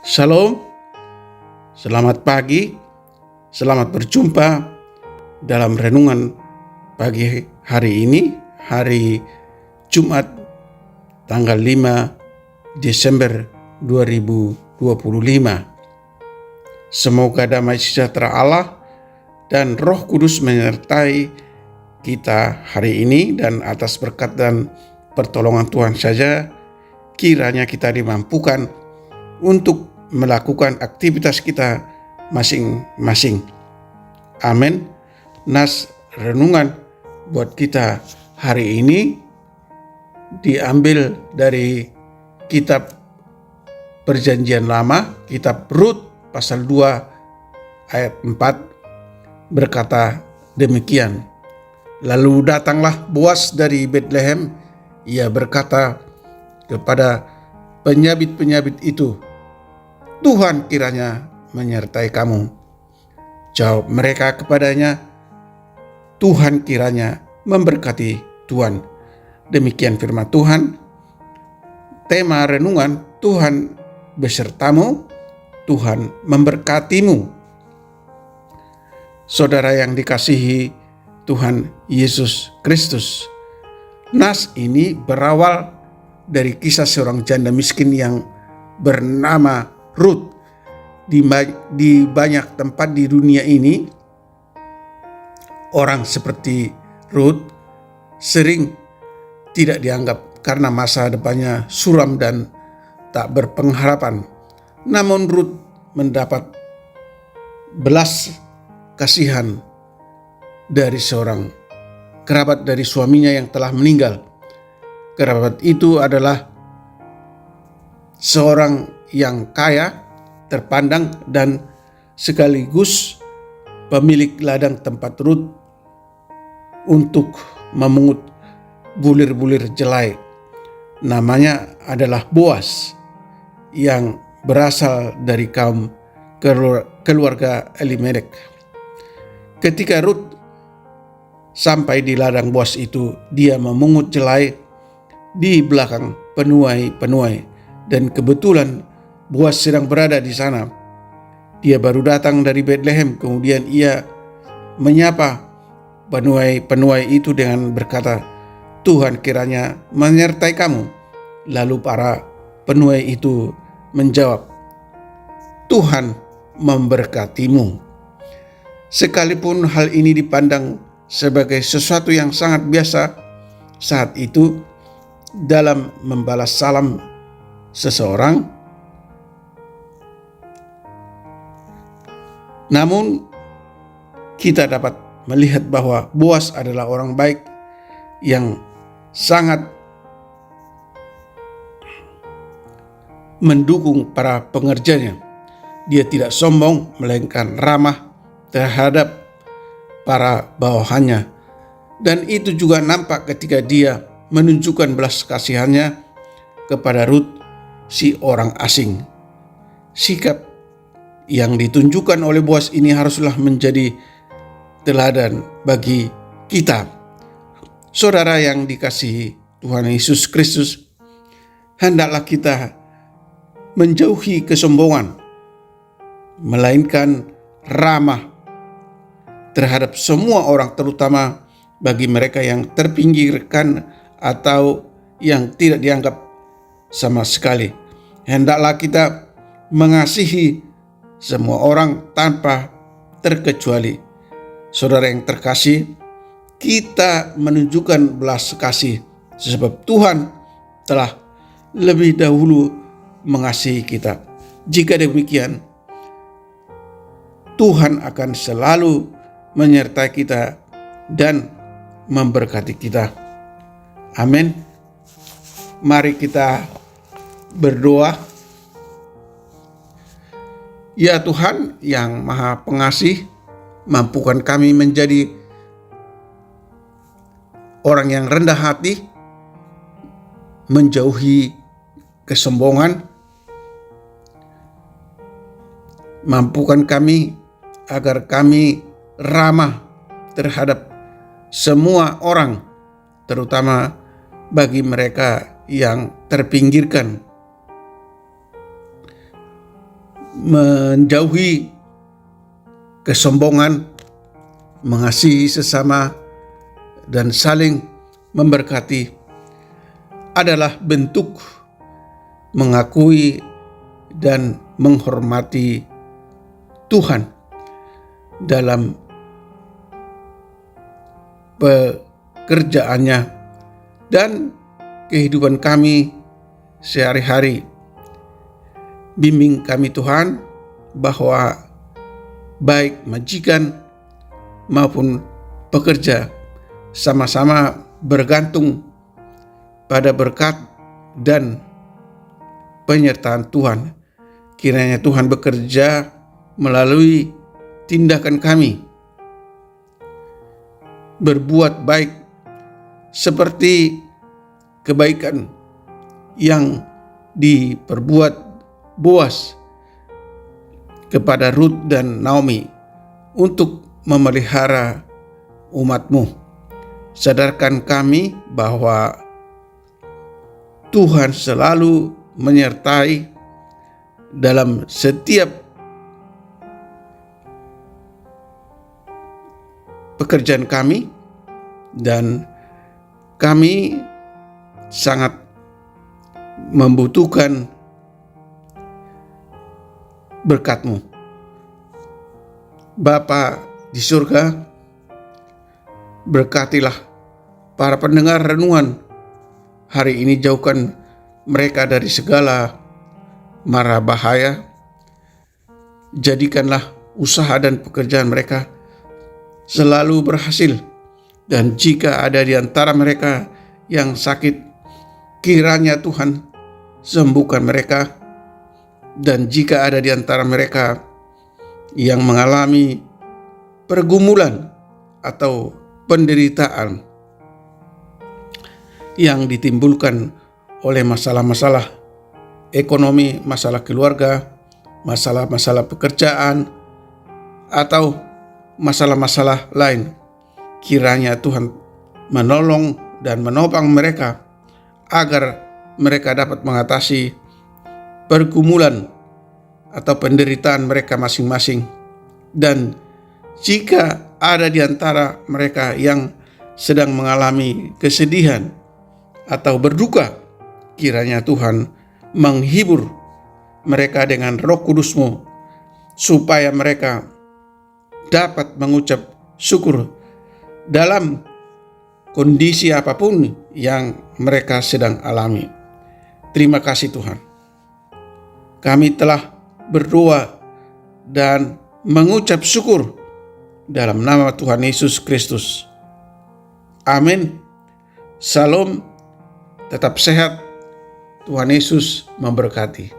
Shalom, selamat pagi, selamat berjumpa dalam renungan pagi hari ini, hari Jumat tanggal 5 Desember 2025. Semoga damai sejahtera Allah dan Roh Kudus menyertai kita hari ini, dan atas berkat dan pertolongan Tuhan saja kiranya kita dimampukan untuk melakukan aktivitas kita masing-masing. Amin. Nas renungan buat kita hari ini diambil dari kitab Perjanjian Lama, kitab Rut pasal 2 ayat 4 berkata demikian. Lalu datanglah Boas dari Betlehem, ia berkata kepada penyabit-penyabit itu, Tuhan kiranya menyertai kamu. Jawab mereka kepadanya, Tuhan kiranya memberkati Tuhan. Demikian firman Tuhan. Tema renungan, Tuhan besertamu, Tuhan memberkatimu. Saudara yang dikasihi Tuhan Yesus Kristus, nas ini berawal dari kisah seorang janda miskin yang bernama Rut. Di banyak tempat di dunia ini, orang seperti Rut sering tidak dianggap karena masa depannya suram dan tak berpengharapan. Namun Rut mendapat belas kasihan dari seorang kerabat dari suaminya yang telah meninggal. Kerabat itu adalah seorang yang kaya, terpandang, dan sekaligus pemilik ladang tempat Rut untuk memungut bulir-bulir jelai. Namanya adalah Boas, yang berasal dari kaum keluarga Elimelek. Ketika Rut sampai di ladang Boas itu, dia memungut jelai di belakang penuai, dan kebetulan Boas sedang berada di sana. Dia baru datang dari Betlehem, kemudian ia menyapa penuai itu dengan berkata, Tuhan kiranya menyertai kamu. Lalu para penuai itu menjawab, Tuhan memberkatimu. Sekalipun hal ini dipandang sebagai sesuatu yang sangat biasa saat itu dalam membalas salam seseorang, namun kita dapat melihat bahwa Boas adalah orang baik yang sangat mendukung para pengerjanya. Dia tidak sombong, melainkan ramah terhadap para bawahannya. Dan itu juga nampak ketika dia menunjukkan belas kasihannya kepada Rut, si orang asing. Sikap yang ditunjukkan oleh Boas ini haruslah menjadi teladan bagi kita. Saudara yang dikasihi Tuhan Yesus Kristus, hendaklah kita menjauhi kesombongan, melainkan ramah terhadap semua orang, terutama bagi mereka yang terpinggirkan atau yang tidak dianggap sama sekali. Hendaklah kita mengasihi semua orang tanpa terkecuali. Saudara yang terkasih, kita menunjukkan belas kasih sebab Tuhan telah lebih dahulu mengasihi kita. Jika demikian, Tuhan akan selalu menyertai kita dan memberkati kita. Amin. Mari kita berdoa. Ya Tuhan yang Maha Pengasih, mampukan kami menjadi orang yang rendah hati, menjauhi kesombongan. Mampukan kami agar kami ramah terhadap semua orang, terutama bagi mereka yang terpinggirkan. menjauhi kesombongan, mengasihi sesama, dan saling memberkati adalah bentuk mengakui dan menghormati Tuhan dalam pekerjaannya dan kehidupan kami sehari-hari. Bimbing kami Tuhan bahwa baik majikan maupun pekerja sama-sama bergantung pada berkat dan penyertaan Tuhan. Kiranya Tuhan bekerja melalui tindakan kami, berbuat baik seperti kebaikan yang diperbuat Boas kepada Ruth dan Naomi untuk memelihara umat-Mu. Sadarkan kami bahwa Tuhan selalu menyertai dalam setiap pekerjaan kami, dan kami sangat membutuhkan berkat-Mu. Bapa di surga, berkatilah para pendengar renungan hari ini, jauhkan mereka dari segala mara bahaya. Jadikanlah usaha dan pekerjaan mereka selalu berhasil, dan jika ada di antara mereka yang sakit, kiranya Tuhan sembuhkan mereka. Dan jika ada di antara mereka yang mengalami pergumulan atau penderitaan yang ditimbulkan oleh masalah-masalah ekonomi, masalah keluarga, masalah-masalah pekerjaan, atau masalah-masalah lain, kiranya Tuhan menolong dan menopang mereka agar mereka dapat mengatasi pergumulan atau penderitaan mereka masing-masing. Dan jika ada di antara mereka yang sedang mengalami kesedihan atau berduka, kiranya Tuhan menghibur mereka dengan Roh Kudus-Mu, supaya mereka dapat mengucap syukur dalam kondisi apapun yang mereka sedang alami. Terima kasih Tuhan. Kami telah berdoa dan mengucap syukur dalam nama Tuhan Yesus Kristus. Amin. Salam, tetap sehat. Tuhan Yesus memberkati.